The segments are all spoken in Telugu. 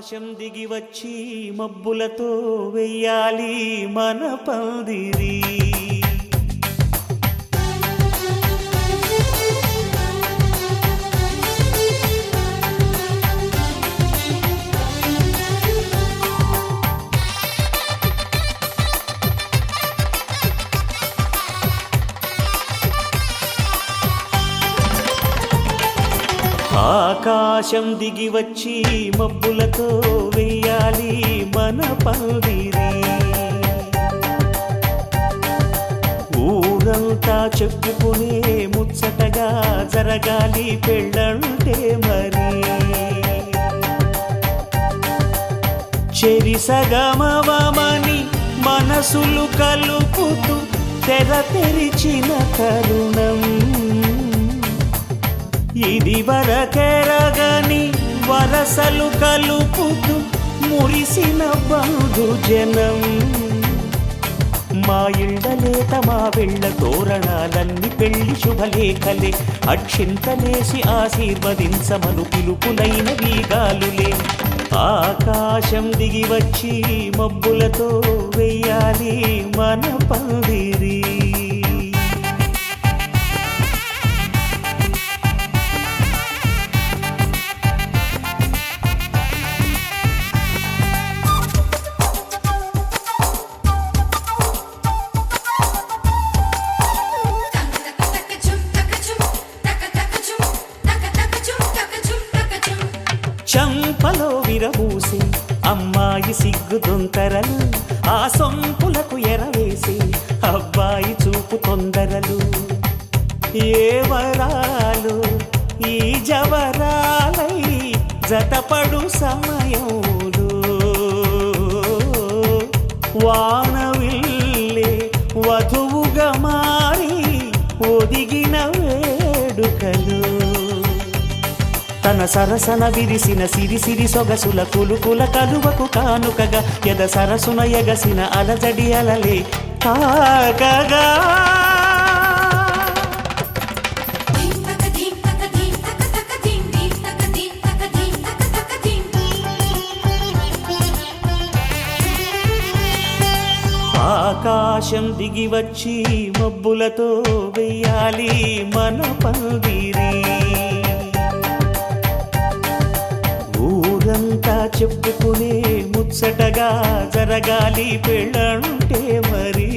ఆకాశం దిగి వచ్చి మబ్బులతో వెయ్యాలి మన పందిరి. ఆకాశం దిగి వచ్చి మబ్బులతో వెయ్యాలి మన పందిరి. ఊరంతా చెప్పుకునే ముచ్చటగా జరగాలి పెళ్ళంటే మరి. చెరిసగమవమని మనసులు కలుపుతూ తెర తెరిచిన తరుణం ఇది వరకెరగని వరసలు కలుపుతూ మురిసిన బంధుజనం. మా ఇళ్ళలేత మా వెళ్ళ తోరణాలన్నీ పెళ్లి శుభలేఖలే. అక్షింతలేసి ఆశీర్వదించమను పిలుపులైన వీగాలులే. ఆకాశం దిగి వచ్చి మబ్బులతో వెయ్యాలి మన పందిరి. చంపలో విరబూసి అమ్మాయి సిగ్గు దొంతరలు, ఆ సొంపులకు ఎరవేసి అబ్బాయి చూపు తొందరలు. ఏ వరాలు ఈ జవరాలై జతపడు సమయంలో వానవిల్లే వధువుగా మారి ఒదిగిన వేడుకలు. తన సరసన విరిసిన సిరిసిరి సొగసుల కులుకుల కలువకు కానుకగా ఎద సరసున ఎగసిన అలజడి అలలే తాకగా. ఆకాశం దిగి వచ్చి మబ్బులతో వెయ్యాలి మన పందిరి. ఊరంతా చెప్పుకునే ముచ్చటగా జరగాలి పెళ్ళంటే మరి.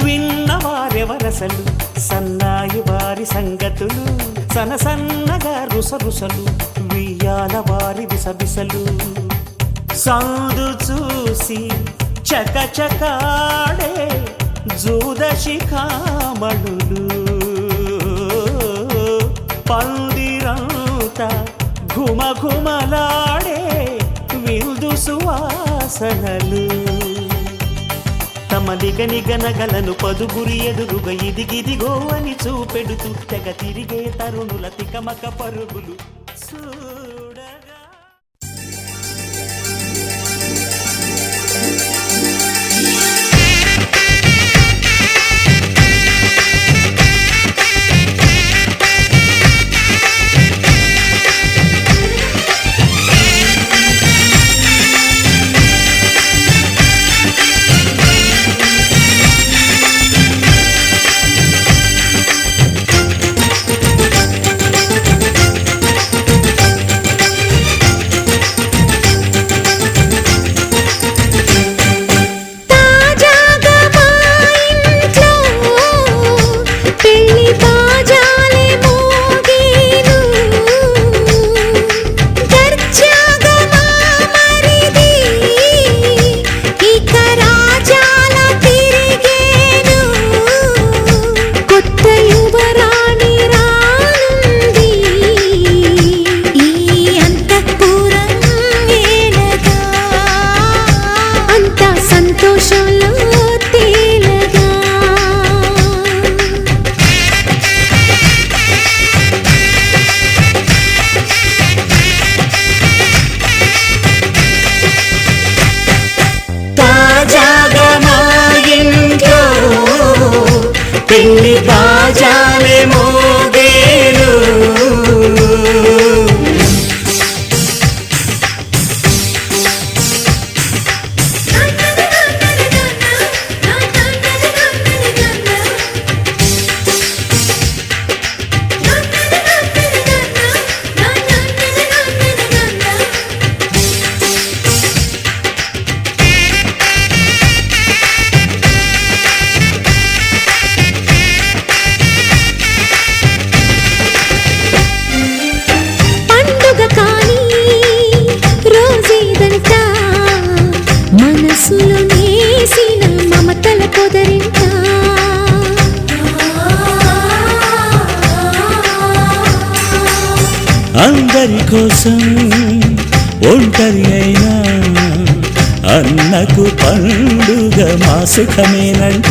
విన్నవారెవరసలు సన్నాయి వారి సంగతులు, సనసన్నగా రుసరుసలు వియ్యాల వారి విసబిసలు. సందు చూసి చకచకాడే జూదశిఖామణులు, పందిరంతా ఘుమఘుమలాడే విందు సువాసనలు. తమ నిగనిగనగలను పదుగురి ఎదురుగా ఇదిగిదిగో అని చూపెడుతూ తెగ తిరిగే తరుణుల తికమక పరుగులు చూడగా. కోసం ఒంటరి అయినా అన్నకు పండుగ మా సుఖమేనంట.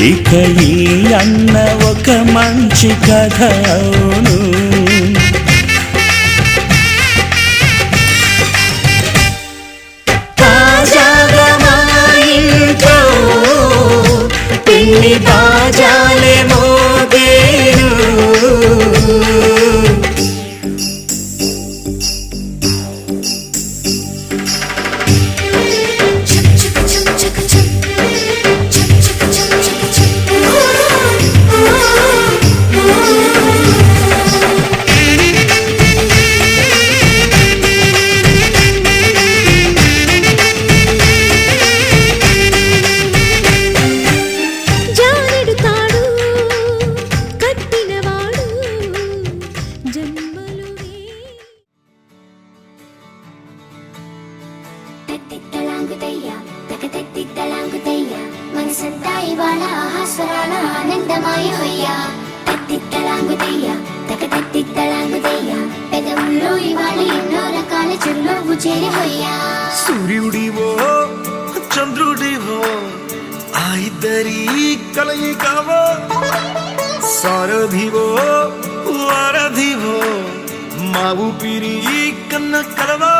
ఇక ఈ అన్న ఒక మంచి కథ అవును. తాజాగా మా ఇంట్లో పెళ్లి బాజాలే మోగేను. సూర్యుడివో చంద్రుడివో ఆ ఇద్దరి కలయికవో, సారథివో వారధివో మా ఊపిరి కన్న కలవో.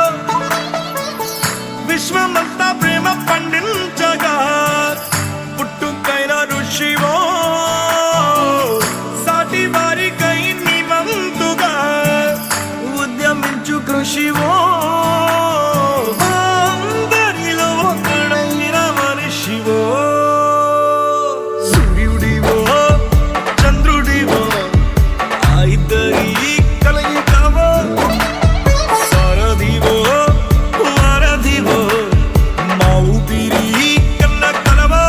విశ్వమంతా ప్రేమ పండించగా పుట్టుకైన ఋషివో, సాటి వారికై నివంతుగా ఉద్యమించు కృషివో. అందరిలో ఒకడైన మనిషివో. సూర్యుడివో చంద్రుడివో ఆ ఇద్దరి కలయికవో, సారథివో వారధివో మా ఊపిరి కన్న కలవో.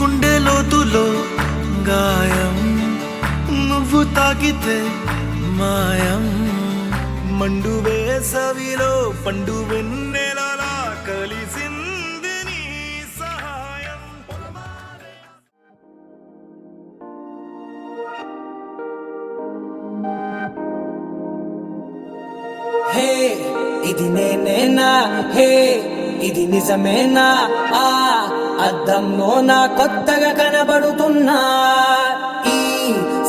గుండె లోతులో గాయం నువ్వు తాకితే మాయం, మండు వేసవిలో పండు వెన్నెలలా కలిసింది నీ సహాయం. హే ఇది నేనేనా, హే ఇది నిజమేనా, ఆ అద్దంలో నా కొత్తగా కనబడుతున్నా. ఈ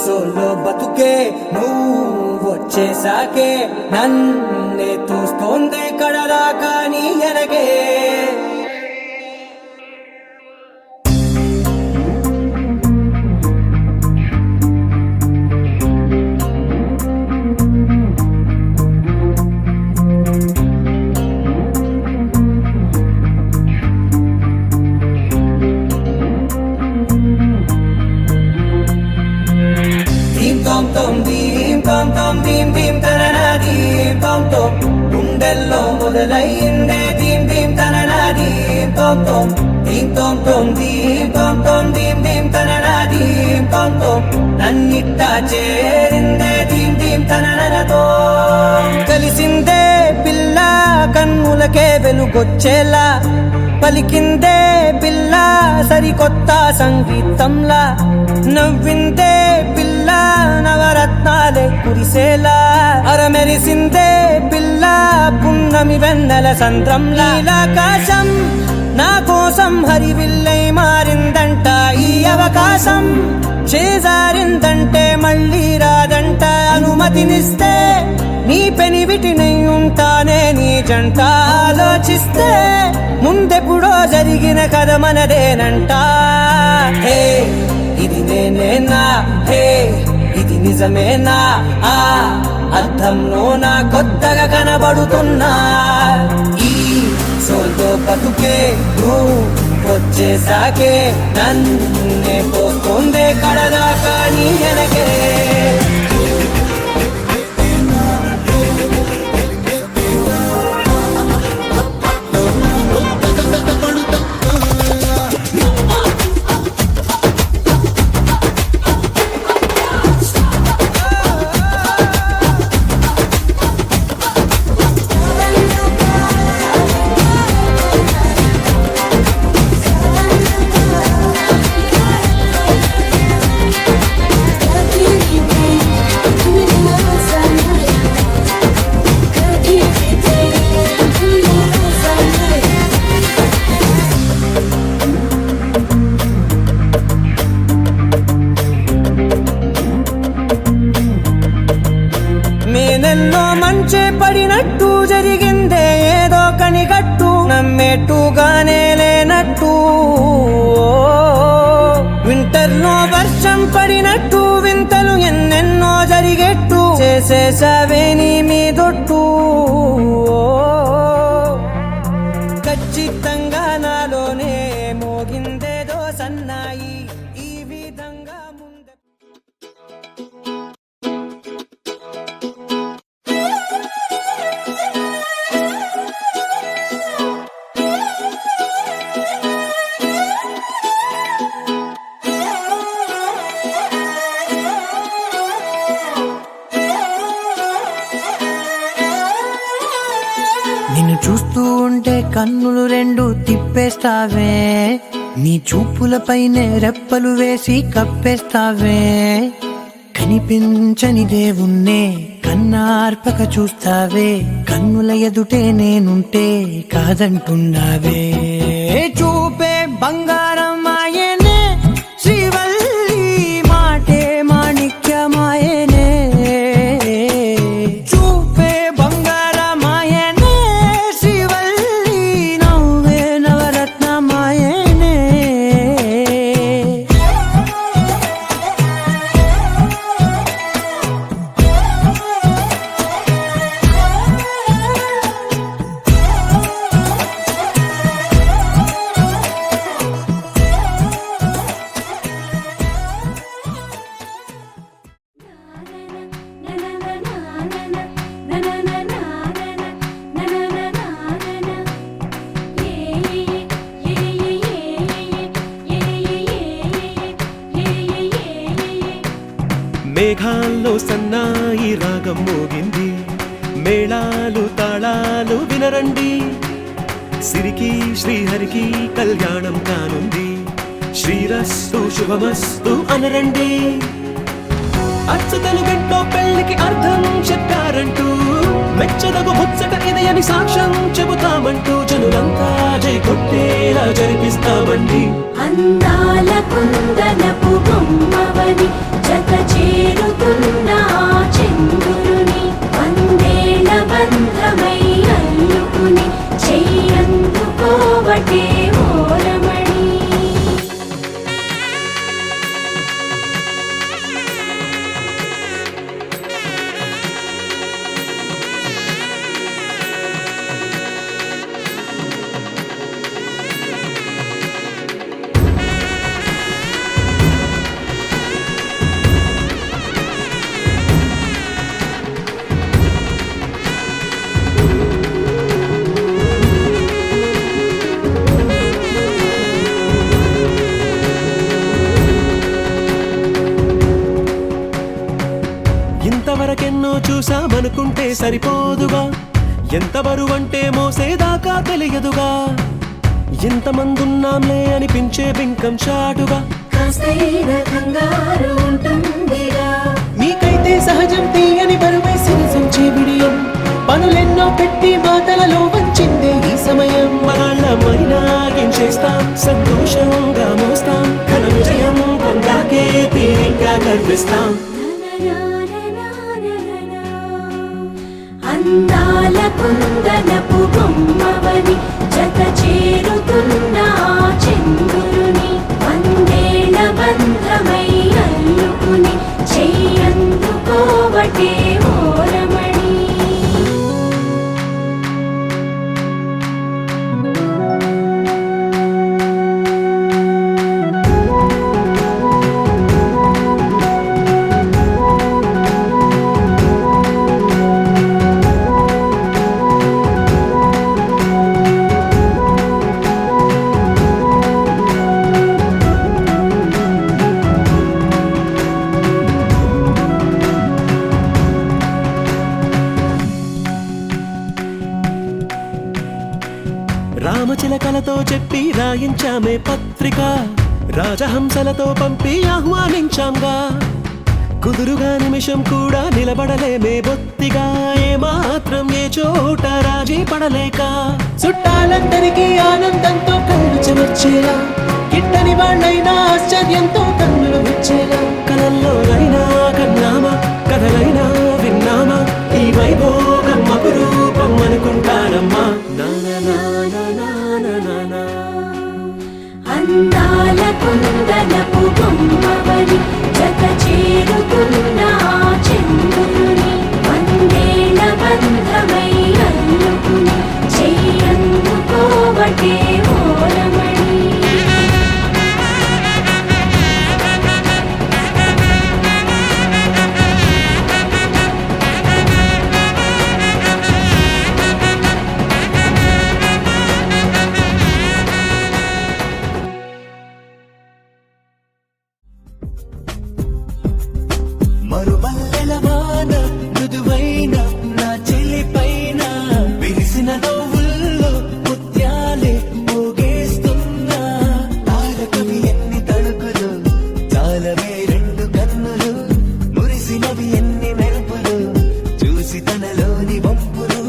సోలో బతుకే నువ్వు వచ్చేసాకే నన్నే చూస్తోందే కడలాగా నీ ఎనగే. గుండెల్లో మొదలైందే దీం దీం తననా దీం తోం తోం దీం తోం తోం దీం తోం తోం దీం దీం తననా దీం తోం తోం నన్నిట్టా చేరిందే దీం దీం తననతో. కలిసిందే పిల్ల కన్నులకే వెలుగొచ్చేలా, పలికిందే పిల్ల సరికొత్త సంగీతంలా, నవ్విందే పిల్ల నవరత్నాలే కురిసేలా, అరమెరిసిందే పిల్ల పున్నమి వెన్నెల సంద్రంలా. ఆకాశం నా కోసం హరివిల్లై మారిందంట, ఈ అవకాశం చేజారిందంటే మళ్ళీ రాదంట. అనుమతినిస్తే నీ పెనివిటినై ఉంటానే నీ జంట ఆలోచిస్తే ముందెప్పుడో జరిగిన కథ మనదేనంట. హే ఇది నేనేనా, హే ఇది నిజమేనా, ఆ అర్థంలో నా కొత్తగా కనబడుతున్నా. ఈ సోల్తో బతుకే నువ్వు వచ్చేసాకే నన్నే పోతుందే కడదాకా నీ వెనకే. నేనెన్నో మంచే పడినట్టు జరిగిందే ఏదో కనిగట్టు, నమ్మేట్టుగానే లేనట్టు. వింటర్లో వర్షం పడినట్టు వింతలు ఎన్నెన్నో జరిగేట్టు చేసేసావే నీ మీదొట్టు. ఖచ్చితంగా నాలోనే మోగిందేదో సన్నాయి ఈ విధంగా ముందు. నిన్ను చూస్తూ ఉంటే కన్నులు రెండు తిప్పేస్తావే, నీ చూపులపైనే రెప్పలు వేసి కప్పేస్తావే. కనిపించని దేవుణ్ణే కన్నార్పక చూస్తావే, కన్నుల ఎదుటే నేనుంటే కాదంటున్నావే. చూపే బంగారం ఆయనే శ్రీవల్లి మాటే మాణిక్యమాయనే. చూపే బంగారమాయనే శ్రీవల్లి నవ్వే నవరత్నమాయనే. మేఘాల్లో సన్నాయి రాగం మోగింది, మేళాలు తాళాలు వినరండి. సిరికి శ్రీహరికి కళ్యాణం కానుంది, శ్రీరస్తు శుభమస్తు అనరండి. అచ్చతలు గంటో పెళ్లికి అర్థం చెప్పారంటూ, మెచ్చదగు ముచ్చట ఇది అని సాక్ష్యం చెబుతామంటూ జనులంతా జై కొట్టేలా జరిపిస్తామండి. అందాల కుందనపు బొమ్మవని జత చేరుతున్న చంద్రుని, వందేళ్ల బంధమై అల్లుకుని చెయ్యందుకోవటే ఓరమణి. ఇంతవరకెన్నో చూసామనుకుంటే సరిపోదుగా, ఎంత బరువంటే మోసేదాకా తెలియదుగా. ఎంతమందున్నాంలే అనిపించే బింకం చాటుగా, కాస్తైన కంగారు ఉంటుందిగా. మీకైతే సహజం తీయని బరువేసిన సంచే బిడియం, పనులెన్నో పెట్టి మాటలలో వంచిందే ఈ సమయం. మనాళ్ళమైనా చేస్తాం, సంతోషంగా మోస్తాం, ఘన విజయం పొందాకే తీరిగ్గా గర్విస్తాం. కుందనపు బొమ్మవని జత చేరుతున్న ఆ చంద్రుని వందేళ్ల బంధమై అల్లుకుని చెయ్యందుకోవటే ఓరమణి. రామచిలకలతో చెప్పి రాయించామే పత్రిక, రాజహంసలతో పంపి ఆహ్వానించాంగా. కుదురుగా నిమిషం కూడా నిలబడలేమే బొత్తిగా, ఏమాత్రం ఏ చోట రాజీ పడలేక. చుట్టాలందరికీ ఆనందంతో కళ్ళు చెమర్చేలా, గిట్టని వాళ్ళైనా ఆశ్చర్యంతో కన్నులు విచ్చేలా. కలల్లోనైనా కన్నామా, కథలైనా విన్నామా, ఈ వైభోగం అపురూపం అనుకుంటానమ్మా. అందాల కుందనపు బొమ్మవని జత చేరుతున్న ఆ చంద్రుని వందేళ్ల బంధమై అల్లుకుని చెయ్యందుకోవటే ఓరమణి. మరుమల్లెల వాన మృదువైన నా చెలి పైన విరిసిన నవ్వుల్లో ముత్యాలే మోగేస్తున్నా. తారకవి ఎన్ని తడుకులు, చాలవే రెండు కన్నులు, మురిసినవి ఎన్ని మెరుపులు, చూసి తనలోని వంపులు.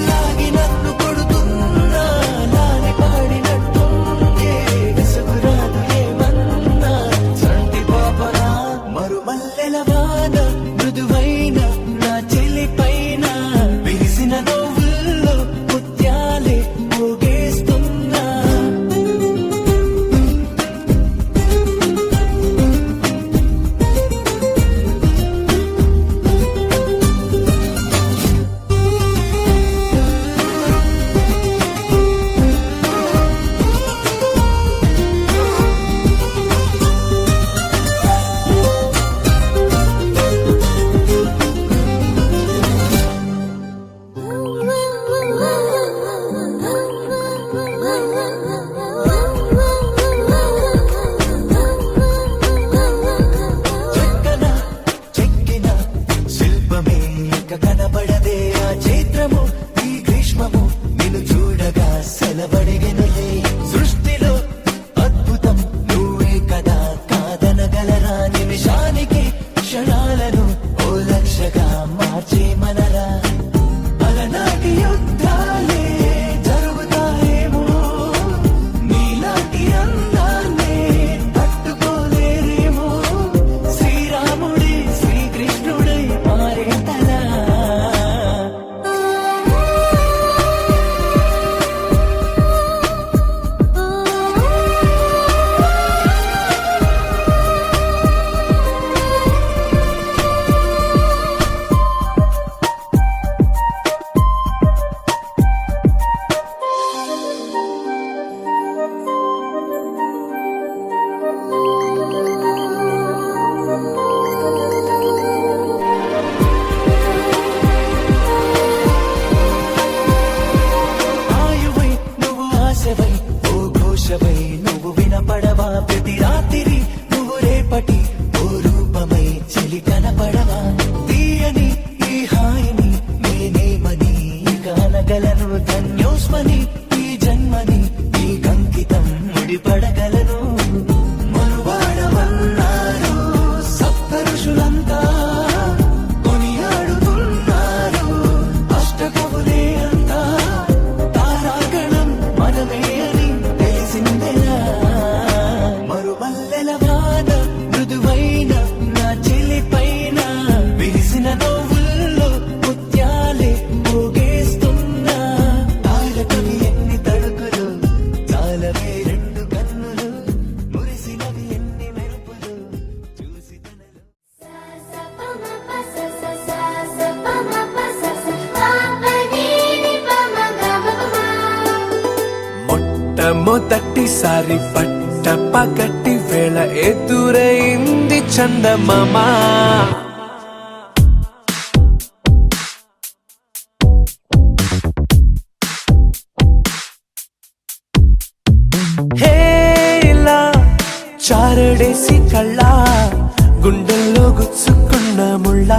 లాగి నన్ను కొడుతున్నా, లాలి పాడినట్టుందే, విసుగురాదు ఏమన్నా సంటి పాపనా. మరుమల్లెల వాన మృదువైన నా చెలి పైన విరిసిన నవ్వుల్లో ముత్యాలే మోగేస్తున్నా. చెక్కన చెక్కిన శిల్పమే ఇక కనబడదే ఆ చైత్రము, ఈ గ్రీష్మము నిన్ను చూడగా సెలవడిగెనులే. సృష్టిలో అద్భుతం నువ్వే కదా, కాదనగలరా నిమిషానికి క్షణాలను ఓ లక్షగా మార్చే మనరా. అలనాటి యుద్ధాలే జరుగుతాయేమో, నీలాంటి అందాన్నే తట్టుకోలేరేమో. శ్రీరాముడి శ్రీకృష్ణుడై మారేతలా. మొట్టమొదటిసారి పట్ట పగటి వేళ ఎదురైంది చందమామ హేలా చారడేసి కళ్ళ గుండెల్లో గుచ్చుకున్న ముళ్ళ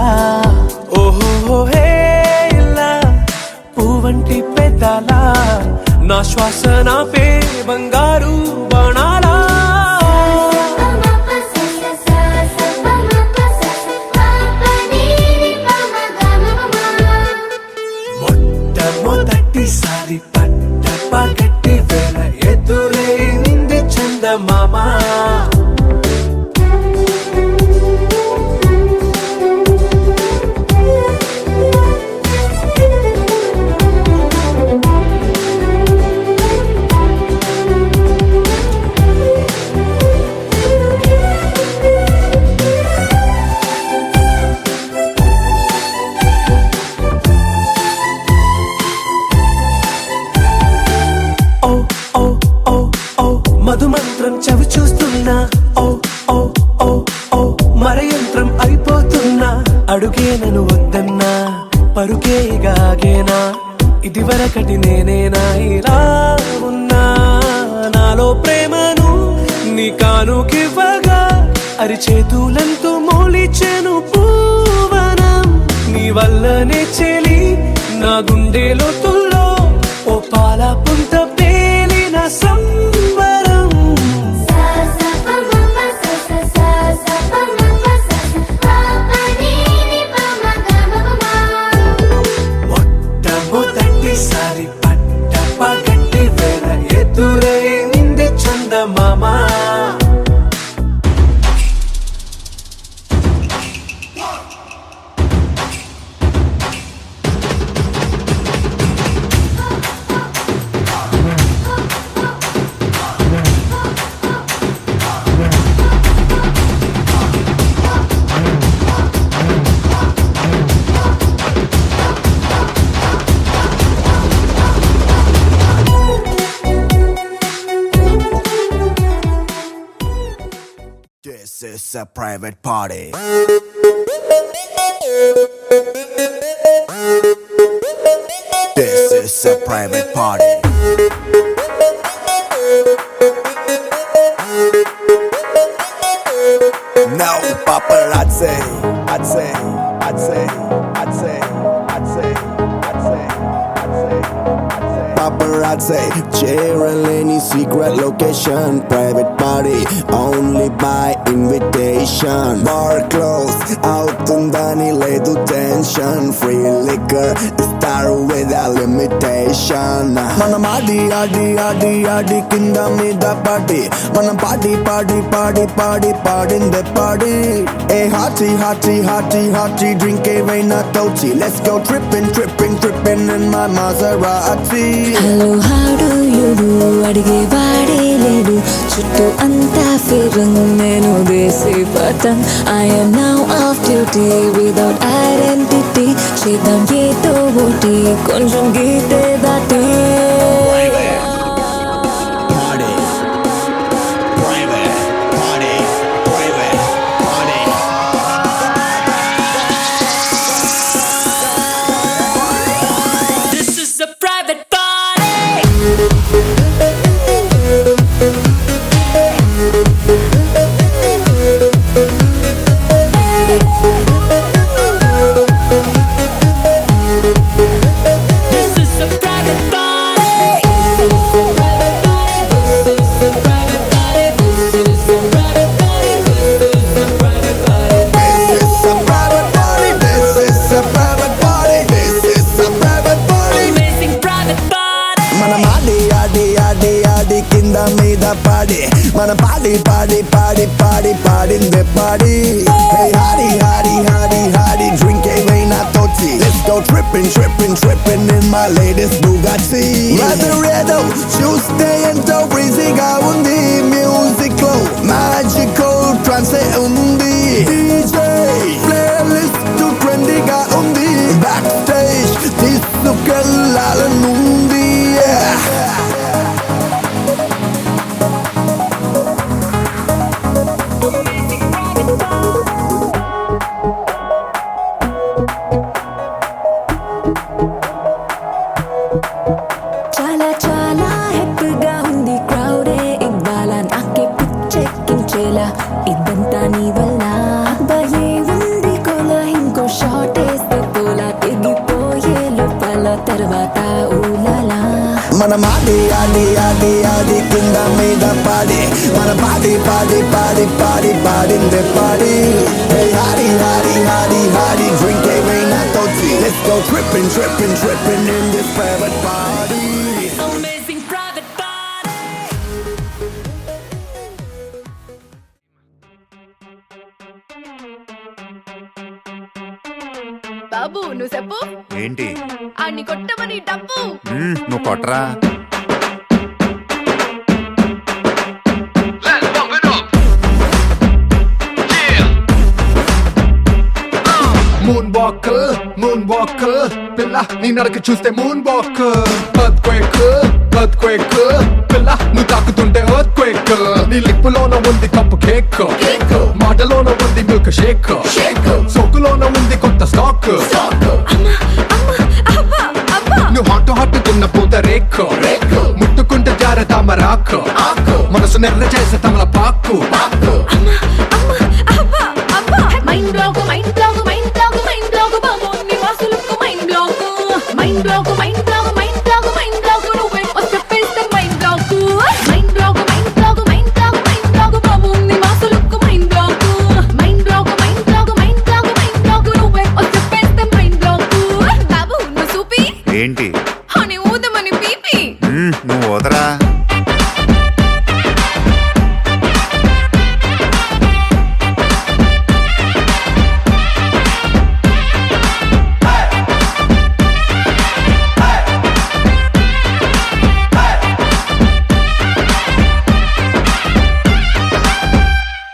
ఓహో హేలా పువ్వంటి పెదాల నా శ్వాస నాపే బంగారు బాణాలా మొట్టమొదటిసారి పట్ట పగటి వేళ ఎదురైంది చందమామ మధుమంత్రం చవి చూస్తున్నా ఓ ఓ ఓ ఓ మరయంత్రం అయిపోతున్నా అడుగే నన్ను వద్దన్నా పరుకేగాగేనా ఇది వరకటి నేనేనా ఇలా ఉన్నా నాలో ప్రేమను నీ కానుకివ్వగా అరిచేతులంతో మోలిచెను పూవనం నీ వల్లనే చెలి నా గుండెలో తుల్లో ఓ పాల పుంత పేలిన సంబరం మొట్టమొదటిసారి పట్ట పగటి వేళ ఎదురైంది చందమామ This is a private party. This is a private party. No paparazzi. I'd say, I'd say, I'd say, I'd say, I'd say, I'd say, I'd say. Paparazzi, sharing any secret location. Private party, only by invitation. Bar closed, out undani ledu tension. Free liquor, start without limitation. Manam adi adi adi adi kinda mida party. Manam party party party party party in the party. Hey hearty hearty hearty hearty drink a veina toti. Let's go tripping tripping tripping in my Maserati. Hello how do you do అడిగే వాడే లేడు చుట్టూ అంతా ఫిరంగ్ నేను దేశీ పటన్ I'm now off duty without identity చేద్దాం ఏదో ఒకటి కొంచెం గీతే దాటి మన పాడి పాడి పాడి పాడి పాడిందే పాడి Hey hardy hardy hardy hardy drink ఏమైనా తోచి Let's go tripping tripping tripping in my latest Bugatti Lazaretto చూస్తే ఎంతో breezyగా ఉంది Music లో magical trance ఉంది DJ playlist trendyగా ఉంది Backstage తీసుకెళ్ళాలనుంది మీద పాడి మన పాడి పాడి పాడి పాడి పాడిందే పాడి Hey Hardy, Hardy, Hardy, Hardy, drink ఏమైనా తోచి Let's go tripping, tripping, tripping in this private party Amazing private party. బాబు నువ్వు చెప్పు ఏంటి అన్ని కొట్టమని డబ్బు నువ్వు కొట్టరా మూన్ వాకల్ పిల్ల నీ నడక చూస్తే మూన్ వాకల్ ఎర్త్క్వేక్ పిల్ల నువ్వు తాకుతుంటే ఎర్త్క్వేక్ నీ లిప్పులోన ఉంది కప్పు కేక్ మాటలోన ఉంది మిల్క్ షేక్ సోకులోన ఉంది కొత్త స్టాక్ నువ్వు హాట్ తిన్న పూత రేక్ ముట్టుకుంటే జార తామరాక్ మనసు నెర్ర చేసే తమల పాకు mind block mind block mind block mind block బాబు నివాసులకు mind block mind block mind block mind block mind block నువ్వే చెప్పేస్తే mind block mind block mind block mind block mind block బాబు నివాసులకు mind block mind block mind block mind block mind block నువ్వే చెప్పేస్తే మైండ్ బ్లాక్ బాబు నువ్వు చూపి ఏంటి అని ఊదమని పీపి నువ్వు వదరా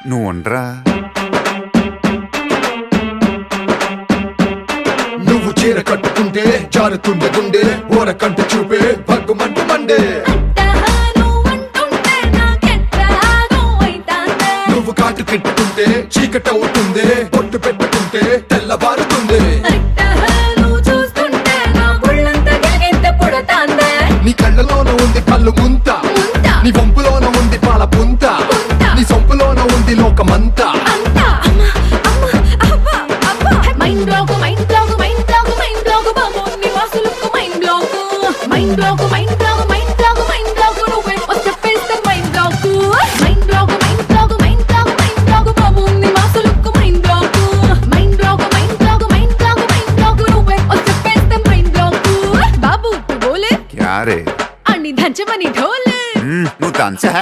నువ్వు ఉండరా నువ్వు చీర కట్టుకుంటే జారుతుండే గుండె ఓరకంట చూపే భగ్గుమంటు మండే నువ్వు కాటు కెట్టుకుంటే చీకట అవుతుంది పొట్టు పెట్టుకుంటే తెల్లబారుతుంది నీ కళ్ళలోన ఉంది కళ్ళు ముంత నీ వంపులోన ఉంది పాల పుంత నీ సొంపులోన ఉంది లోకమంతా mind block mind block mind block mind block బాబు నివాసులకు mind block mind block mind block mind block mind block నువ్వే చెప్పేస్తే mind block mind block mind block mind block mind block బాబు నివాసులకు mind block mind block mind block mind block mind block నువ్వే చెప్పేస్తే మైండ్ బ్లాక్ బాబు తు బోలే క్యారే అన్ని దంచమని ఢోలే నువ్వు దంచా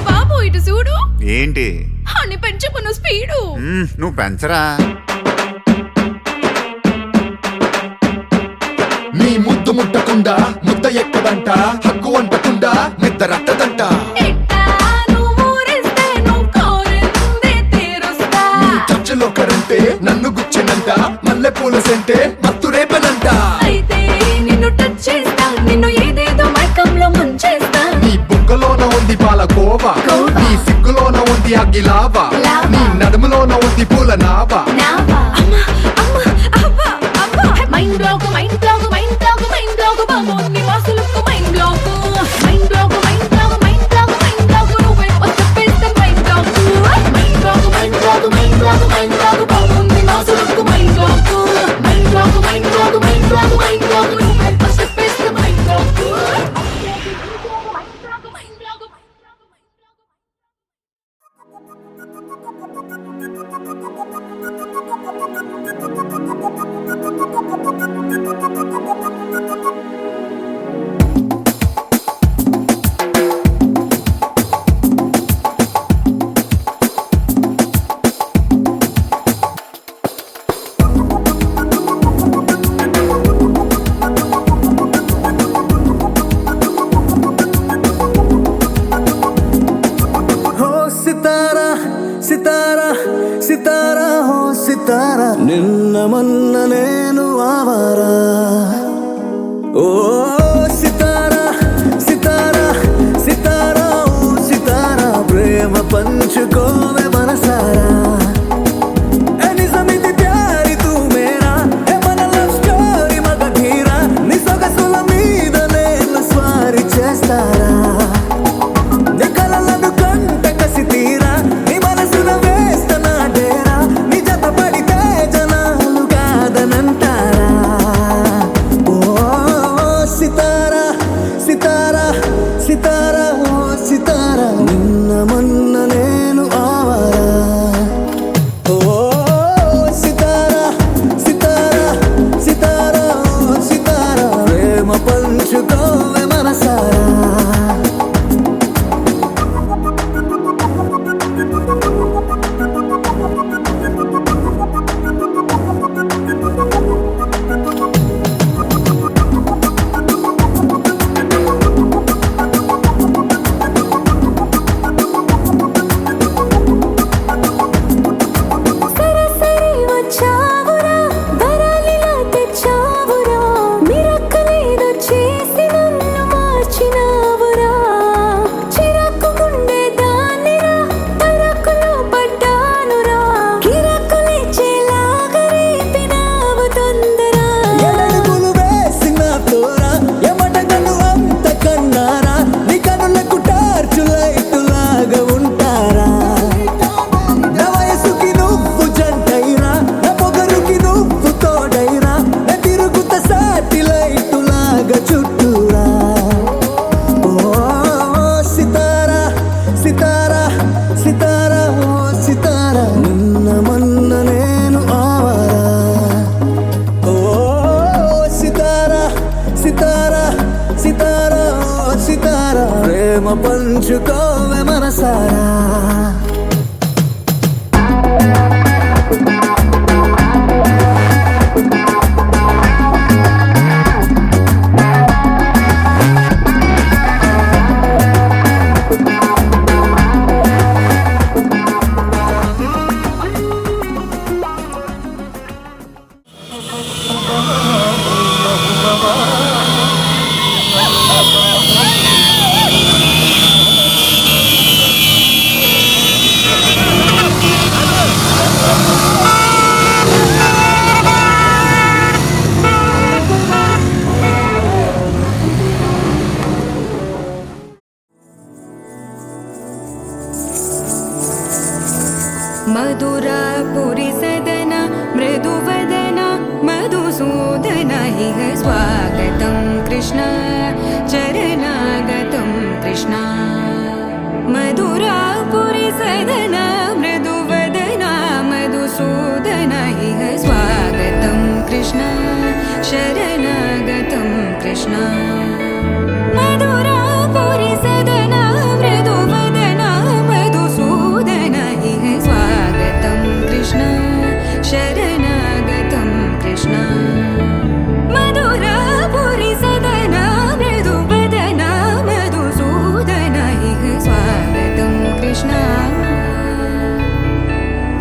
బాబు ఇటు చూడు ఏంటి అన్ని పెంచుకున్న స్పీడు నువ్వు పెంచరా నీ ముద్దు ముట్టకుండా ముద్ద ఎక్కదంట హక్కు అంటకుండా నిద్ద రట్టదంట నీ చర్చలో కరంటే నన్ను గుచ్చినంట మల్లె పూల సెంటే మత్తు రేపనంట నీ బుగ్గలోన ఉంది పాలకోవా నీ సిగ్గులోన ఉంది అగ్గిలావా నీ నడుములోన ఉంది పూల నావా mind block mind block mind block mind block బాబు నివాసులకు mind block mind block mind block mind block mind block నువ్వే చెప్పేస్తే mind block mind block mind block mind block mind block బాబు నివాసులకు mind block mind block mind block mind block mind block నువ్వే చెప్పేస్తే మైండ్ బ్లాక్ సితారా హో సితారా నిన్న మొన్న నేను ఆవారా ఓ సితారా సితారా సితారా ఓ సితారా ప్రేమ పంచుకోవే మనసారా నిజమిది ప్యారి తూ మేరా పంచుకోవే మనసారా. मधुरापुरी सदन मृदुवदन मधुसूदन इह स्वागतं कृष्ण चरणागतं कृष्ण. मधुरापुरी सदन मृदुवदन मधुसूदन इह स्वागतं कृष्ण शरणागतं कृष्ण. मधुरापुरी सदन मृदुवदन मधुसूदन इह स्वागतं कृष्ण शरणागतं कृष्ण. मधुरापुरी सदन मृदुवदन मधुसूदन इह स्वागतं कृष्ण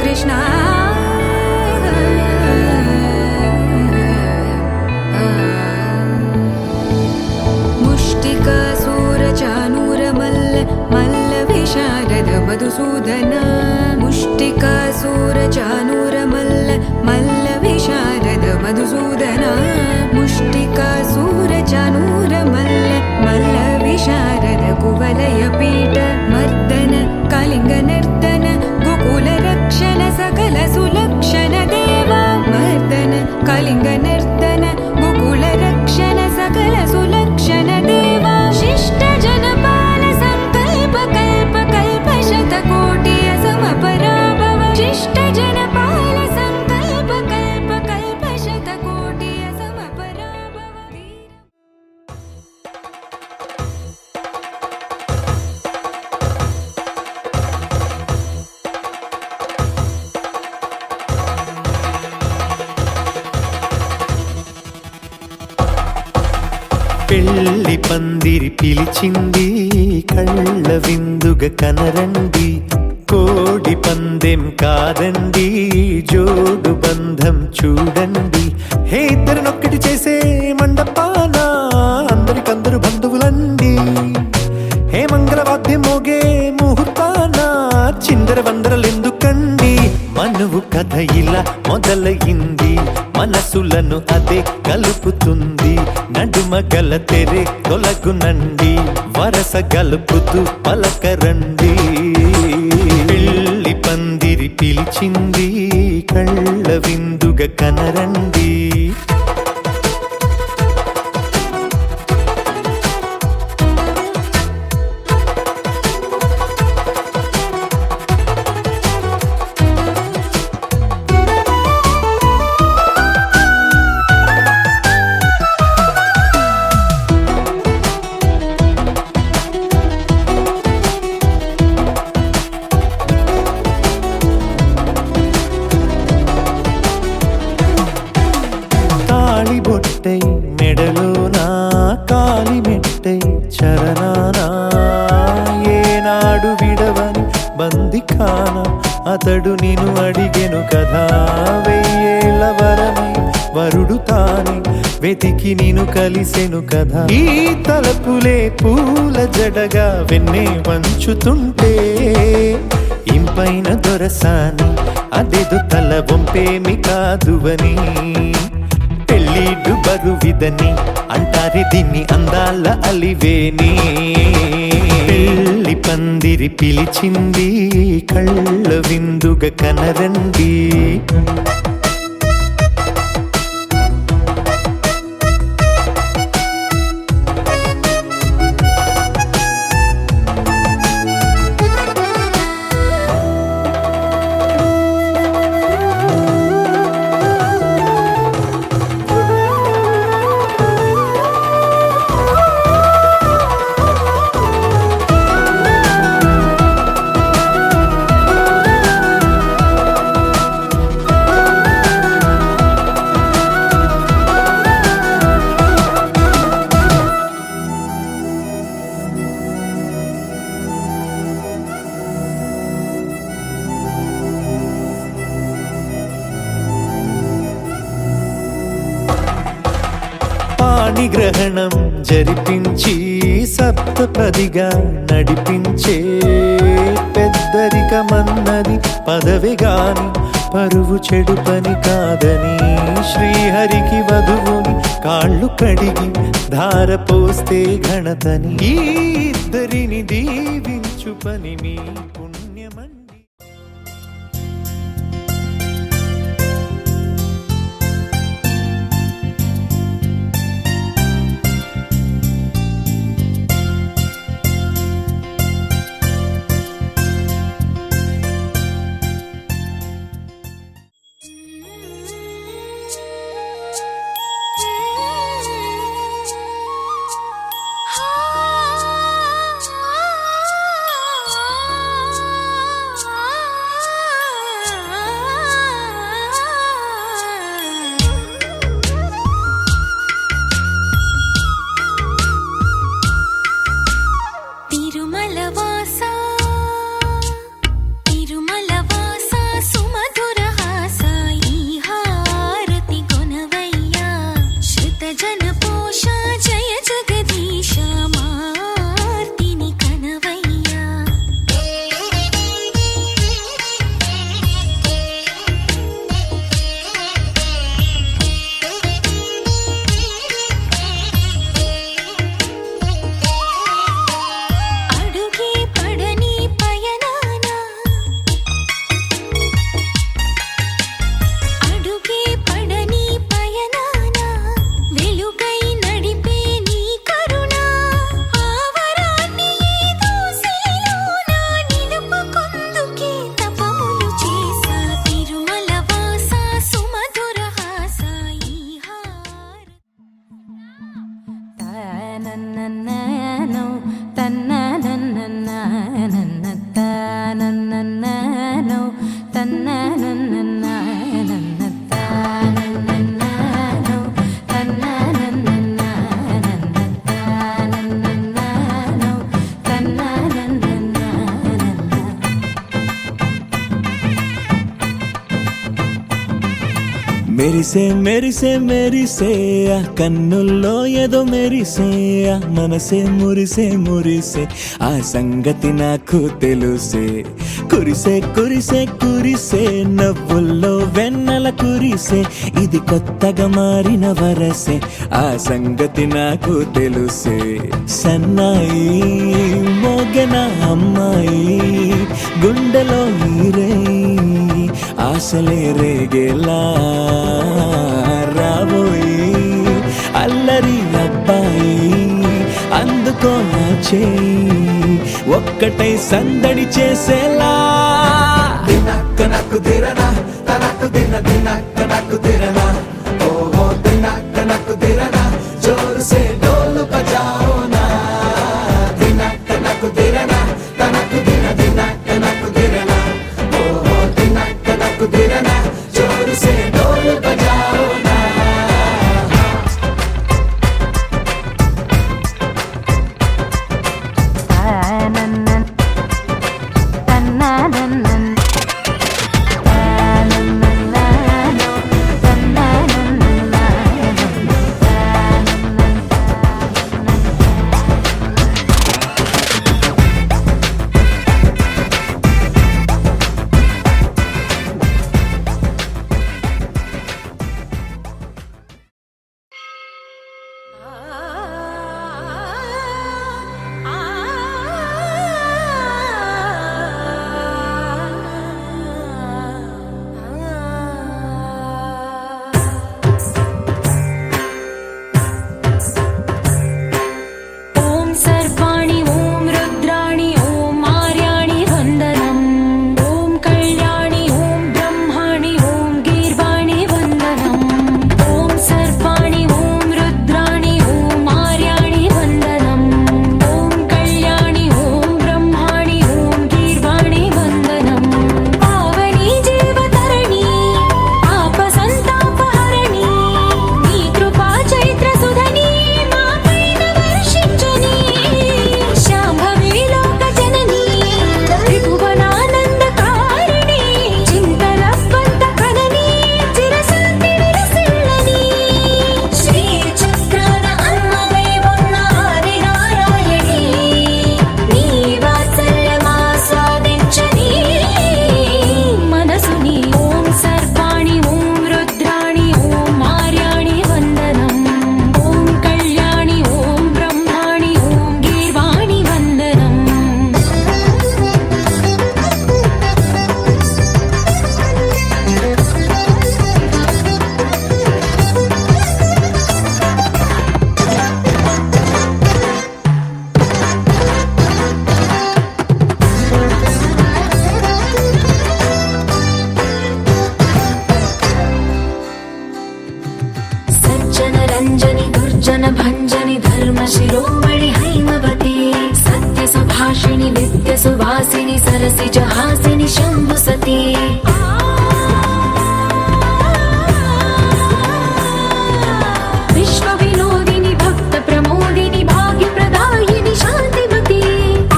कृष्ण. मुष्टिकासूरचानूरमल्ल मल्लविशारद मधुसूदन. मुष्टिकासूरचानूरमल्ल मल्लविशारद मधुसूदन. मुष्टिकासूरचानूरमल्ल मल्लविशारद कुवलयपीठ मर्दन कलिङ्गनर्दन गोकुलरक्षण सकल सुलक्षण देवा. मर्दन कलिङ्गनर्दन गोकुलरक्षण सकल सुलक्षण देवा. शिष्ट जनपाल संकल्प कल्प कल्प शतकोटि असमपराभव. शिष्ट जनपाल संकल्प कल्प कल्प शतकोटि असमपराभव. పెళ్లి పందిరి పిలిచింది కళ్ళ విందుగా కనరండి. కోడి పందెం కాదండి జోడు బంధం చూడండి. హే ఇద్దరినొక్కటి చేసే మండపాన అందరికందరు బంధువులండి. హే మంగళవాద్యం మోగే ముహూర్తాన చిందర వందరలెందుకండి. మనువు కథ ఇలా మొదలయింది మనసులను అదే కలుపుతుంది. నడుమ గల తెరే తొలగునండి వరస గలుపుతూ పలకరండి. పెళ్లి పందిరి పిలిచింది కళ్ళ విందుగా కనరండి. బొట్టై మెడలోనా కాలి మెట్టై చరణానా ఏనాడు విడవని బందిఖాన అతడు నిన్ను అడిగెను కదా. వెయ్యేళ్ళ వరమై వరుడు తానే వెతికి నిన్ను కలిసెను కదా. ఈ తలపులే పూల జడగా వెన్నే వంచుతుంటే ఇంపైన దొరసాని అదేదో తల వంపేమి కాదువని. పెళ్ళిడు బరువిదని అంటారే దీన్ని అందాల అలివేని. పెళ్లి పందిరి పిలిచింది కళ్ళ విందుగా కనరండి. నిగ్రహణం జరిపించి సప్తపదిగా నడిపించే పెద్దరికమన్నది పదవి గాని పరువు చెడు పని కాదని శ్రీహరికి వధువుని కాళ్ళు కడిగి ధార పోస్తే ఘనతని ఈ ఇద్దరిని దీవించు పని మీ పుణ్యమండి. మెరిసే మెరిసే మెరిసే ఆ కన్నుల్లో ఏదో మెరిసే ఆ మనసే మురిసే మురిసే ఆ సంగతి నాకు తెలుసే కురిసే కురిసే కురిసే నవ్వుల్లో వెన్నెల కురిసే ఇది కొత్తగా మారిన వరసే ఆ సంగతి నాకు తెలుసే సన్నాయి మోగెన అమ్మాయి గుండెలో ఈరే ఆశలే రేగేలా రాబోయి అల్లరి అబ్బాయి అందుకో నా చేయి ఒక్కటై సందడి చేసేలా దినక్క నాకు దిరనా తనకు దిన దినక్క నాకు దిరనా ఓహో దినక్క నాకు దిరనా జోరు సే డోలు బజాओ నా దినక్క నాకు దిరనా తనకు దిన దినక్క నాకు దిరనా ఓహో దినక్క నాకు దిరనా జోరు సే డోలు బజాओ నా తన్నా रञ्जनि दुर्जन भञ्जनि धर्म शिरोमणि हैमवती सत्य सुभाषिणि नित्य सुवासिनि सरसि जहासिनि शम्भु सती विश्व विनोदिनि भक्त प्रमोदिनि भाग्य प्रदायिनि शान्तिमती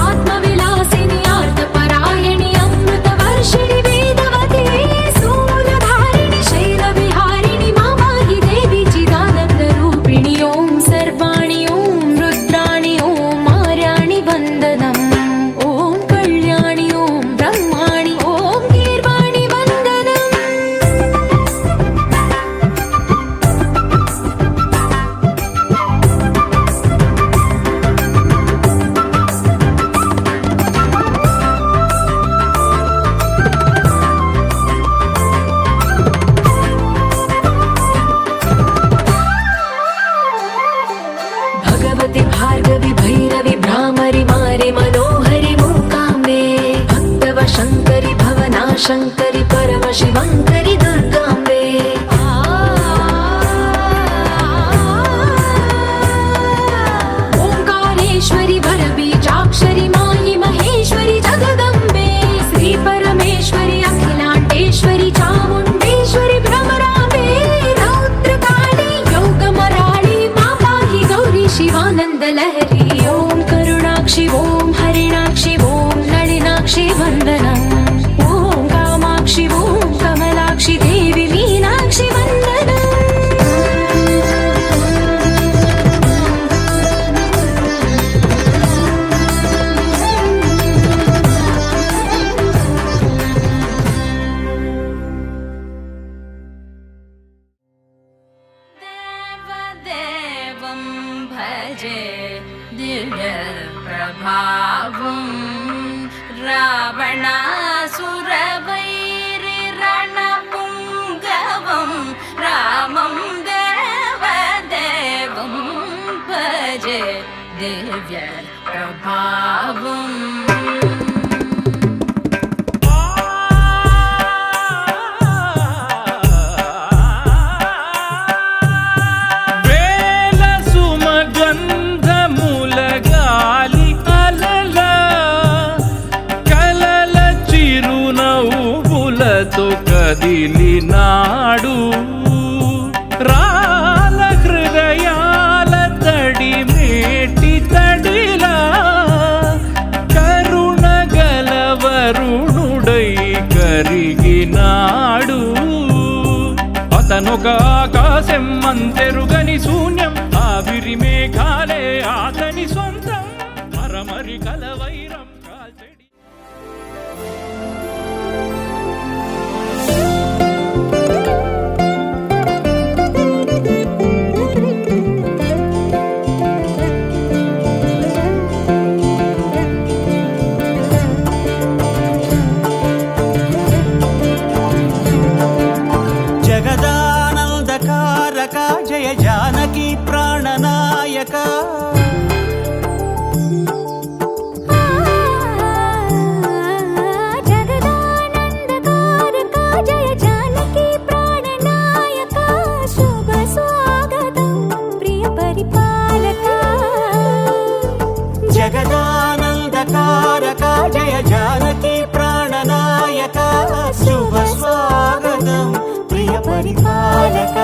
आत्मविलासिनि आर्तपरायणि अमृत वर्षिणि वेदवती स्थूलधारिणि शैलविहारिणि मामाहि देवी चिदानन्द रूपिणि ॐ सर्वाणि ॐ रुद्राणि ॐ मार्याणि वन्दनम् ॐ कल्याणि ॐ ब्रह्माणि ॐ गीर्वाणि वन्दनम् भगवति भार्गवि भैरवि भ्रामरि मारि मनोहरि मूकाम्बे भक्तव शङ्करि भवना शङ्करि परम शिवङ्करि दुर्गाम्बे ओङ्कारेश्वरि वरबीजाक्षरि मायि महेश्वरि जगदम्बे श्री परमेश्वरि अखिलाण्डेश्वरि चामुण्डेश्वरि भ्रमराम्बे रौद्रकाली योगमराळि मा पाहि गौरी शिवानन्द लहरी ॐ करुणाक्षि ॐ हरिणाक्षि ॐ नलिनाक्षि वन्दनम् ॐ कामाक्षि ॐ कमलाक्षि देवी मीनाक्षि वन्दनम् देवं भजे दिव्यप्रभावं रावणासुरवैरिरणपुङ्गवं रामं देवदेवं भजे दिव्यप्रभावम् వేల సుమగంధముల గాలి అలల కలల చిరునవ్వులతో కదిలినాడు రాల హృదయాల తడి మేటి తడిలా కరుణ గల వరుణుడై కరిగినాడు అతనొక ఆకాశం అంతెరుగని శూన్యం ఆవిరి మేఘాలే అతని సొంతం మరమరి కలవైరం కాల్చెడి జగదానందకారక జయ జానకి ప్రాణనాయక जगदानन्दकारका जय जानकी प्राणनायका शुभ स्वागतं प्रिय परिपालका జగదానందకారక జయ జానకి ప్రాణనాయక శుభ స్వాగతం ప్రియ పరిపాలక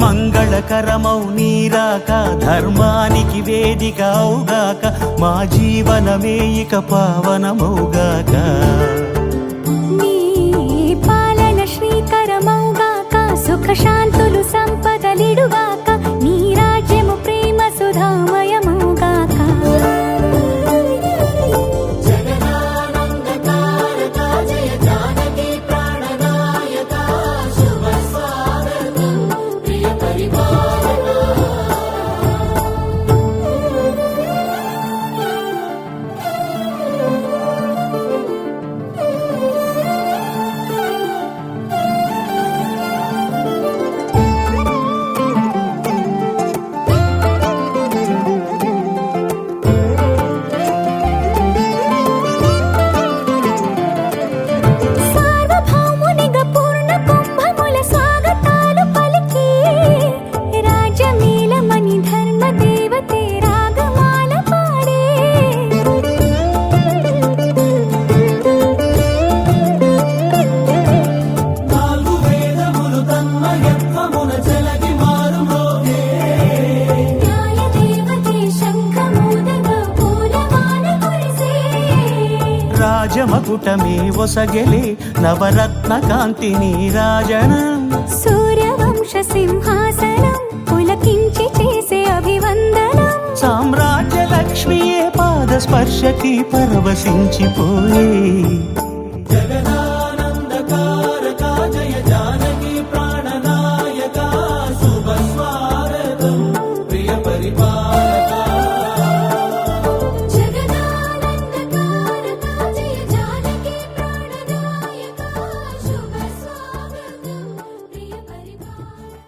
మంగళకరమౌ నీరాక ధర్మానికి వేదిక అవుగాక మా జీవనమే ఇక పావనమౌగాక నీ పాలన శ్రీకరమౌగాక సుఖ శాంతులు సంపదలిడుగాక నీ రాజ్యము ప్రేమ సుధామయమౌగాక జగదానందకారక జయ జానకి ప్రాణనాయక శుభ స్వాగతం ప్రియ పరిపాలక మకుటమే ఒసగెలే నవరత్న కాంతి నీరాజనం సూర్యవంశ సింహాసనం పులకించి చేసే అభివందనం సామ్రాజ్య లక్ష్మియే పాద స్పర్శకి పరవశించిపోయే జగదానందకారక జయ జానకి ప్రాణనాయక శుభ స్వాగతం ప్రియ పరిపాలక జగదానందకారక జయ జానకి ప్రాణనాయక శుభ స్వాగతం ప్రియ పరిపాలక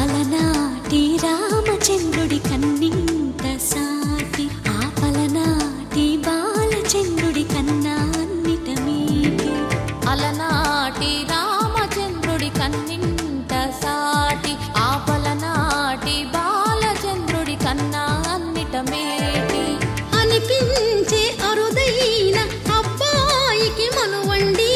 అలనాటి రామచంద్రుడి కన్నింత సాటి ఆపలనాటి బాలచంద్రుడి కన్నా అన్నిట మీటి అలనాటి రామచంద్రుడి కన్నింట సాటి ఆపలనాటి బాలచంద్రుడి కన్నా అన్నిట మేటి అనిపించే అరుదైన అబ్బాయికి మనువండి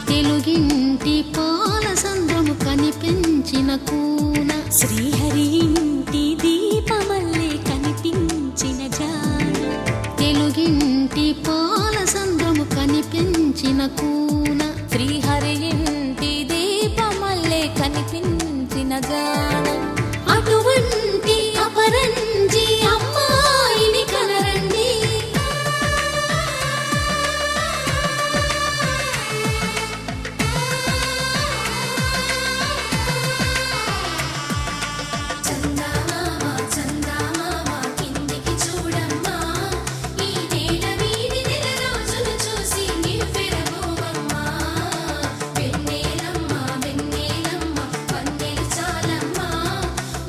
తెలుగింటి పాల సంద్రము కనిపించిన కూన శ్రీహరి ఇంటి దీపమల్లే కనిపించిన జాన తెలుగింటి పాల సంద్రము కనిపించిన కూన శ్రీహరి ఇంటి దీపమల్లే కనిపించిన గానం అటువంటి అపరంజి అమ్మాయిని కనరండి చందమామ చందమామ కిందికి చూడమ్మా ఈ నేల వీడి నెల రోజులు చూసి నివ్వెరబోవమ్మా వెన్నెలమ్మ వెన్నెలమ్మ వన్నెలు చాలమ్మా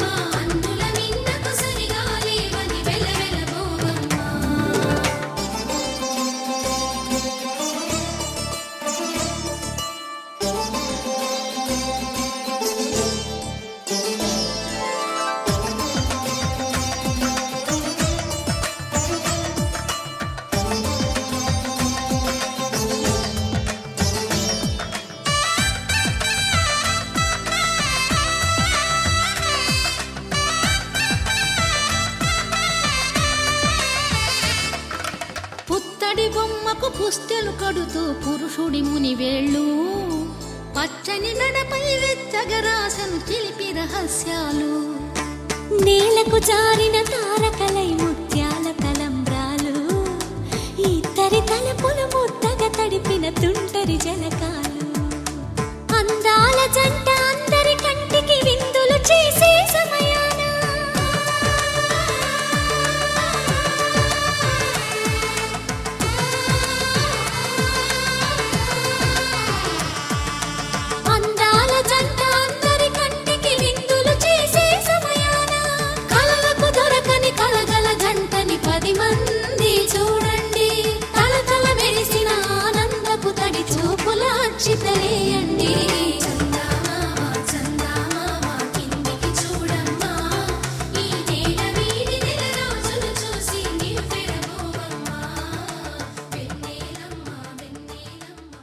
మా అందుల మిన్నకు సరిగా లేవని వెలవెలబోవమ్మా పుత్తడి బొమ్మకు పుస్తెలు కడుతూ పురుషుడి ముని వేళ్ళు పచ్చని నడపై వెచ్చగరాసను చిలిపి రహస్యాలు నేలకు జారిన తారకలై ముత్యాల తలంబ్రాలు ఇద్దరి తలపులు ముద్దగా తడిపిన తుంటరి జలకాలు అందాల జంట అందరి కంటికి విందులు చేసే సమయాన అందాల జంట అందరి కంటికి విందులు చేసే సమయాన కలలకు దొరకని కలగల జంటని 10 మంది చూడండి తలతల మెరిసిన ఆనందపు తడి చూపుల అక్షితలేయండి చందమామ చందమామ కిందికి చూడమ్మా ఈ నేల వీడి నెల రోజులు చూసి నివ్వెరబోవమ్మా వెన్నెలమ్మ వెన్నెలమ్మ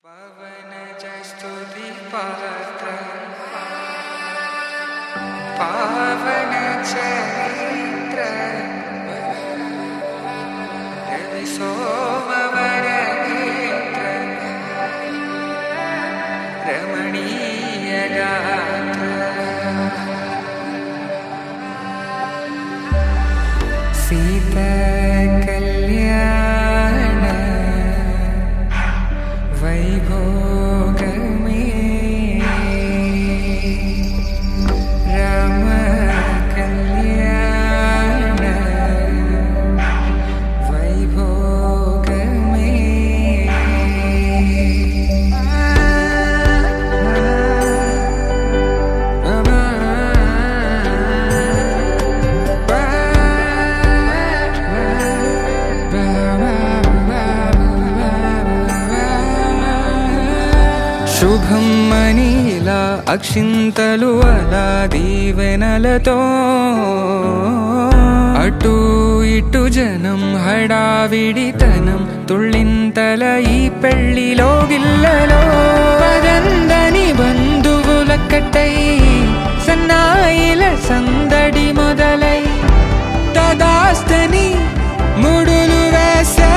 పవన జస్తుతి పాత్ర పావన చరిత్ర రవి సోమవర నేత్ర రమణీయ గాత్ర సీత కళ్యాణ వైభోగమే రామ కళ్యాణ వైభోగమే శుభం మనీలా అక్షింతలు అలా దీవెనలతో అటు ఇటు జనం హడావిడితనం తుళ్ళింతల ఈ పెళ్లిలో గిల్లలో పదందని బంధువుల కట్టై సన్నాయిల సందడి మొదలై తదాస్తని ముడులు వేసా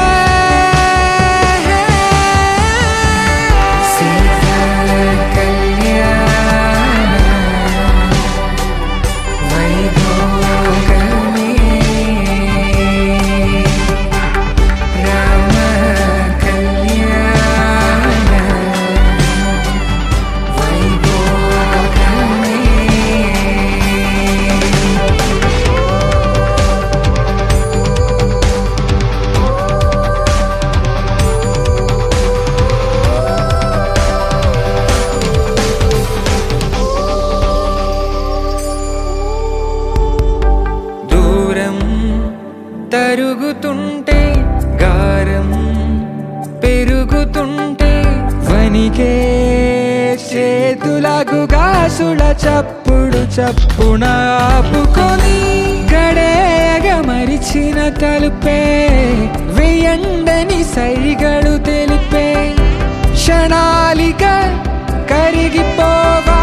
తరుగుతుంటే గారం పెరుగుతుంటే వనికే చేతులకు గాసుల చప్పుడు చప్పున ఆపుకొని గడేగ మరిచిన తలుపే వెయ్యండని సైగడు తెలిపే క్షణాలిక కరిగిపోవా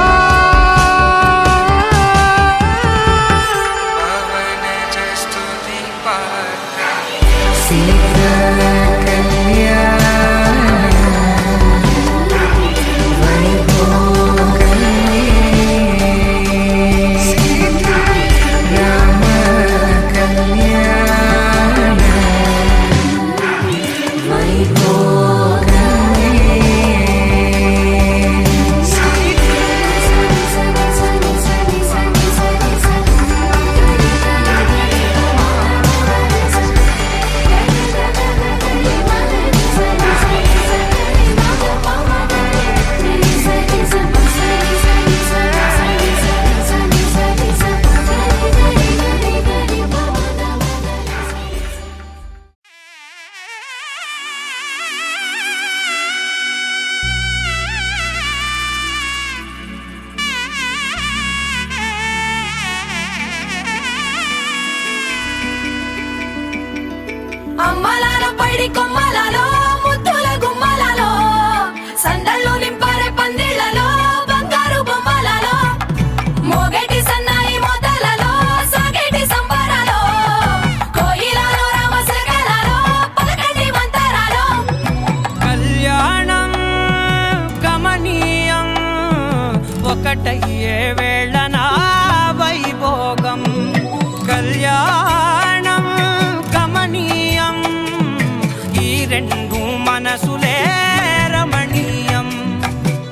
అమ్మలాల పైడి కొమ్మలలో ముద్దుల గుమ్మలలో సందళ్ళు నింపారే పందిళ్లలో బంగారు బొమ్మలలో మోగేటి సన్నాయి మోతలలో సాగేటి సంబరాలో కోయిలలో రామశకలలో పలకటి మంతరాలో కళ్యాణం గమనీయం ఒకటయ్యే వేళ నా వైభోగం కళ్యాణం గమనీయం ఈ రెండు మనసులే రమణీయం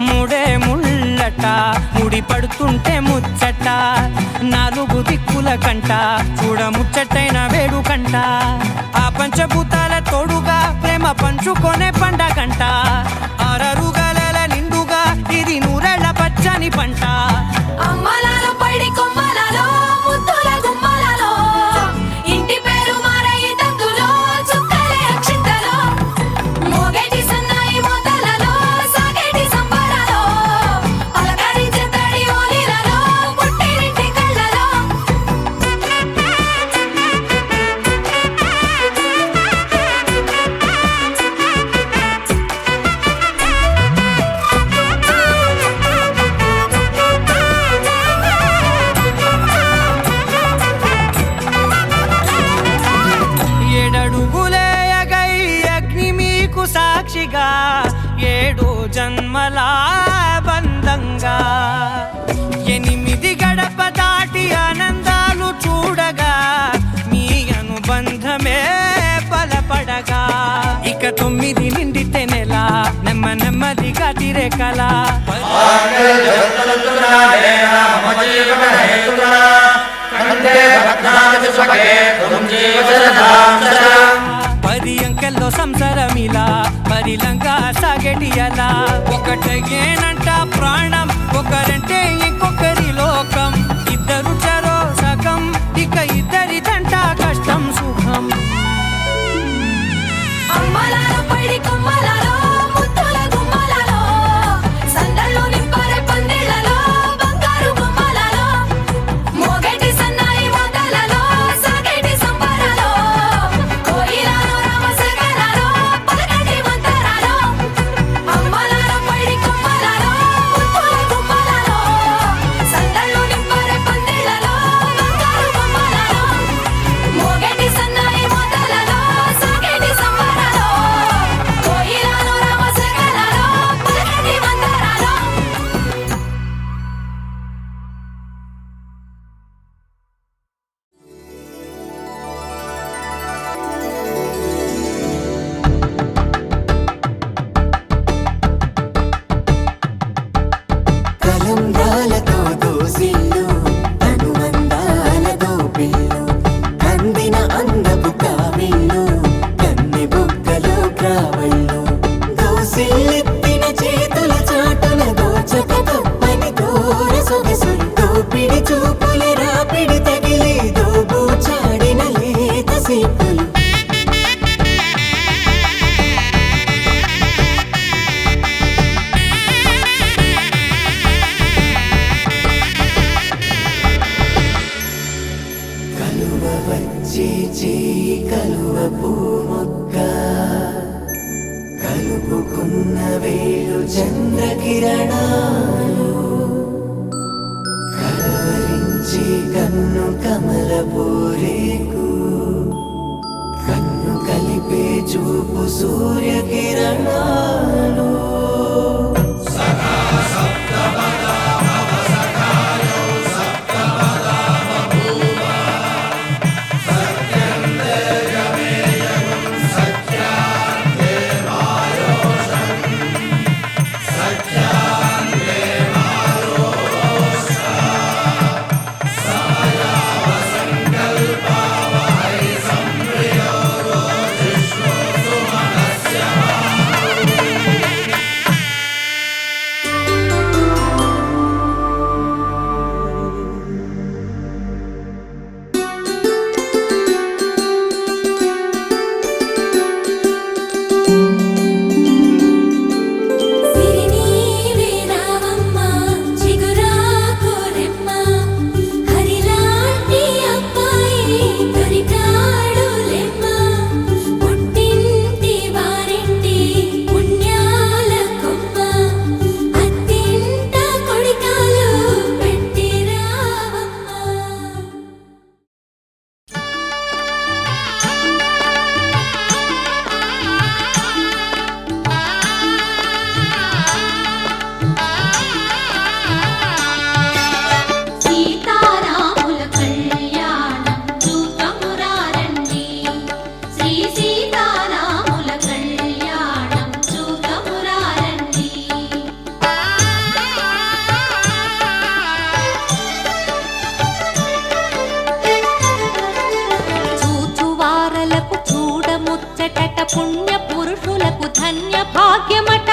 ముడే ముళ్ళట ముడి పడుతుంటే ముచ్చట నాలుగు దిక్కుల కంట చూడ ముచ్చటైన వేడుకంట ఆ పంచభూతాల తోడుగా ప్రేమ పంచుకొనే పండగంట అరరుగల నిండుగా ఇది నూరెళ్ళ పచ్చని పంట అమ్మలాల పైడి కొమ్మలలో ముద్దుల గుమ్మలలో ఇంటి పేరు మారయి తందులో చుక్కలే అక్షింతలో మోగేటి సన్నాయి మోతలలో సాగేటి సంబరాలో పలకరించే తడి ఓలిలలో పుట్టినింటి కళ్ళలో ఏడడుగులేయగై అగ్ని మీకు సాక్షిగా ఏడు జన్మల బంధంగా 8 గడప దాటి ఆనందాలు చూడగా మీ అనుబంధమే బలపడగా ఇక 9 నిండితే నెల నెమ్మదిగా తిరేకల పది అంకెల్లో సంసారమిలా పరిలంగా సాగేటియలా ఒకటేనంట ప్రాణం ఒకరంటే ఇంకొకరి లోకం ఇద్దరు చరో సగం ఇక ఇద్దరిదంట కష్టం సుఖం అమ్మలాల పైడి కొమ్మలలో ముద్దుల గుమ్మలలో సందళ్ళు నింపారే పందిళ్లలో వచ్చే చేయి కలువ పూమొక్క కలుపుకున్న వేలు చంద్రకిరణాలు కలవరించే కన్ను కమల పూరేకు కన్ను కలిపే చూపు సూర్యకిరణాలు పుణ్య పురుషులకు ధన్య భాగ్యమట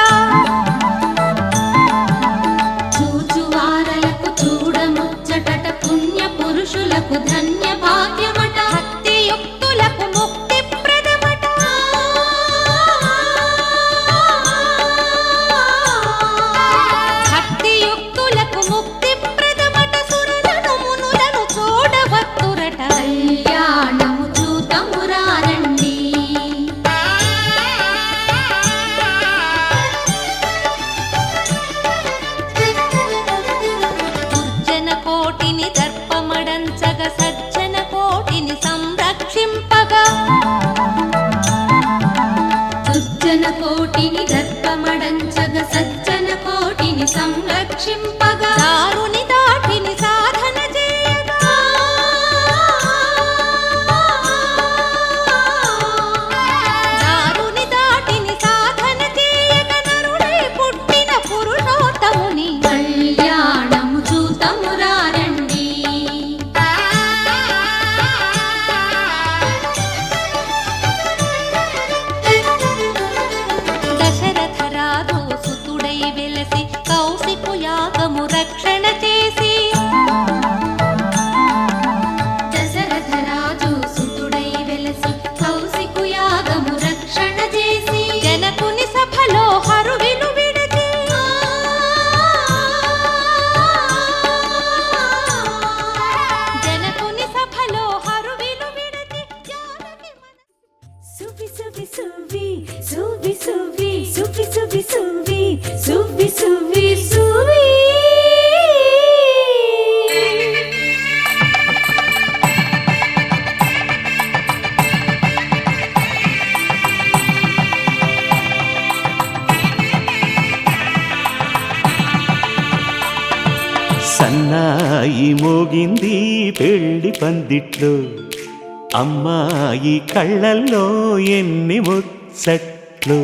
చూచువారలకు చూడముచ్చటట పుణ్య పురుషులకు ధన్య భాగ్యమట భక్తి యుక్తులకు ముక్తి ప్రదమట భక్తి యుక్తులకు ముక్తి ప్రదమట సురలను మునులను చూడవత్తురట కళ్యాణము చూతమురారండి కోటిని దర్పమడంచగ సజ్జన కోటిని సంరక్షింపగా దుర్జన కోటిని దర్పమడంచగ సజ్జన కోటిని సంరక్షింపగా దారుని దాటిని సాధన చేయగా దారుని దాటిని సాధన చేయగా నరుడై పుట్టిన పురుషోత్తముని కళ్యాణము చూతమురారండి దశరథ రాజు సుతుడై వెలసి కౌశికు యాగము రక్షణ చేసి దశరథ రాజు సుతుడై వెలసి కౌశికు యాగము రక్షణ చేసి జనకుని సభలో హరువిను విడచి జనకుని సభలో హరువిను విడచి జానకి సువి సువి సువి సువి సువి సువి సువి సువి సువి సువి సువి సన్నాయి మోగింది పెళ్లి పందిట్లో అమ్మాయి కళ్ళల్లో ఎన్ని ముచ్చట్లు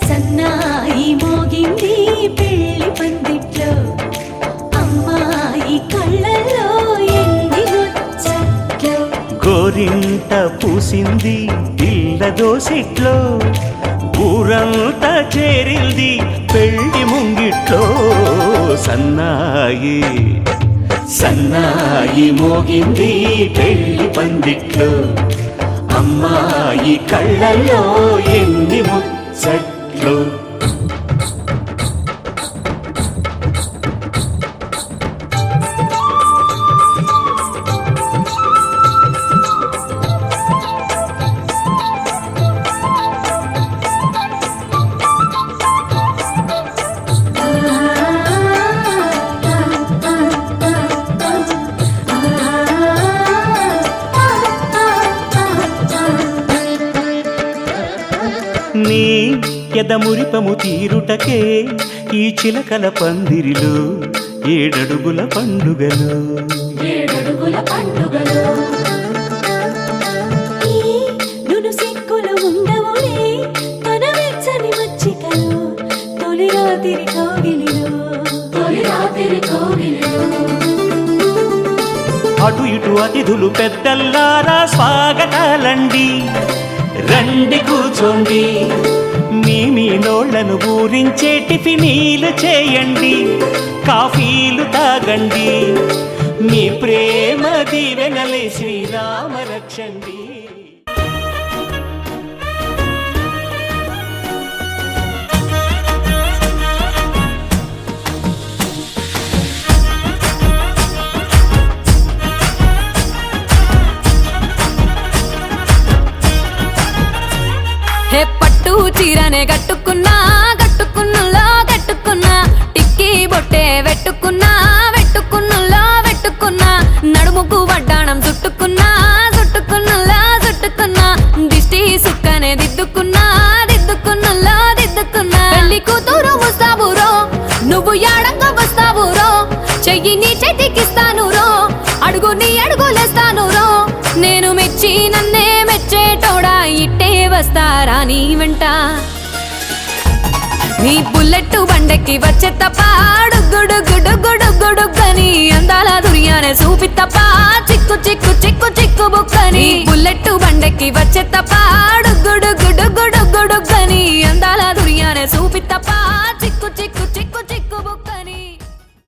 సన్నాయి మోగింది పెళ్లి పందిట్లో అమ్మాయి కళ్ళలో ఎన్ని ముచ్చట్లు గోరింట పూసింది పిల్ల దోసిట్లో ఊరంతా చేరింది పెళ్లి ముంగిట్లో సన్నాయి సన్నాయి మోగింది పెళ్లి పందిట్లో అమ్మాయి కళ్ళల్లో ఎన్ని ముచ్చట్లు నీ ఎదమురిపము తీరుటకే ఈ చిలకల పందిరిలో 7 అడుగుల పండుగలు నును సిక్కులు ఉండవులే తన వెచ్చని మచ్చికలు తొలి రాత్రి కోగిలిలో అటు ఇటు అతిథులు పెద్దల్లారా స్వాగతాలండి రండి కూర్చోండి మీ నోళ్లను ఊరించే టిఫినీలు చేయండి కాఫీలు తాగండి మీ ప్రేమ దీవెనలే శ్రీరామ రక్షండి హే పట్టు చీరనే కట్టుకున్నా టిక్కీ బొట్టే వెట్టుకున్నా నడుముకు వడ్డాణం చుట్టుకున్నా దిష్టి సుక్కనే దిద్దుకున్నా పెళ్లి కూతురు వస్తావురో నువ్వు యాడంగా వస్తావురో చెయ్యి నీ చేతికిస్తాను రో అడుగు నీ అడుగులేస్తాను రో నేను మెచ్చి నన్నే మెచ్చేటోడా ఇట్టే వస్తారా నీ వెంట నీ బుల్లెట్ బండెక్కి వచ్చే తప్ప గుడుగుడుగుడుగుడుగని అందాల దుర్యానే చూపి తప్ప చిక్కు బుక్కని బుల్లెట్ బండెక్కి వచ్చే తప్ప గుడుగుడుగుడుగుడుగ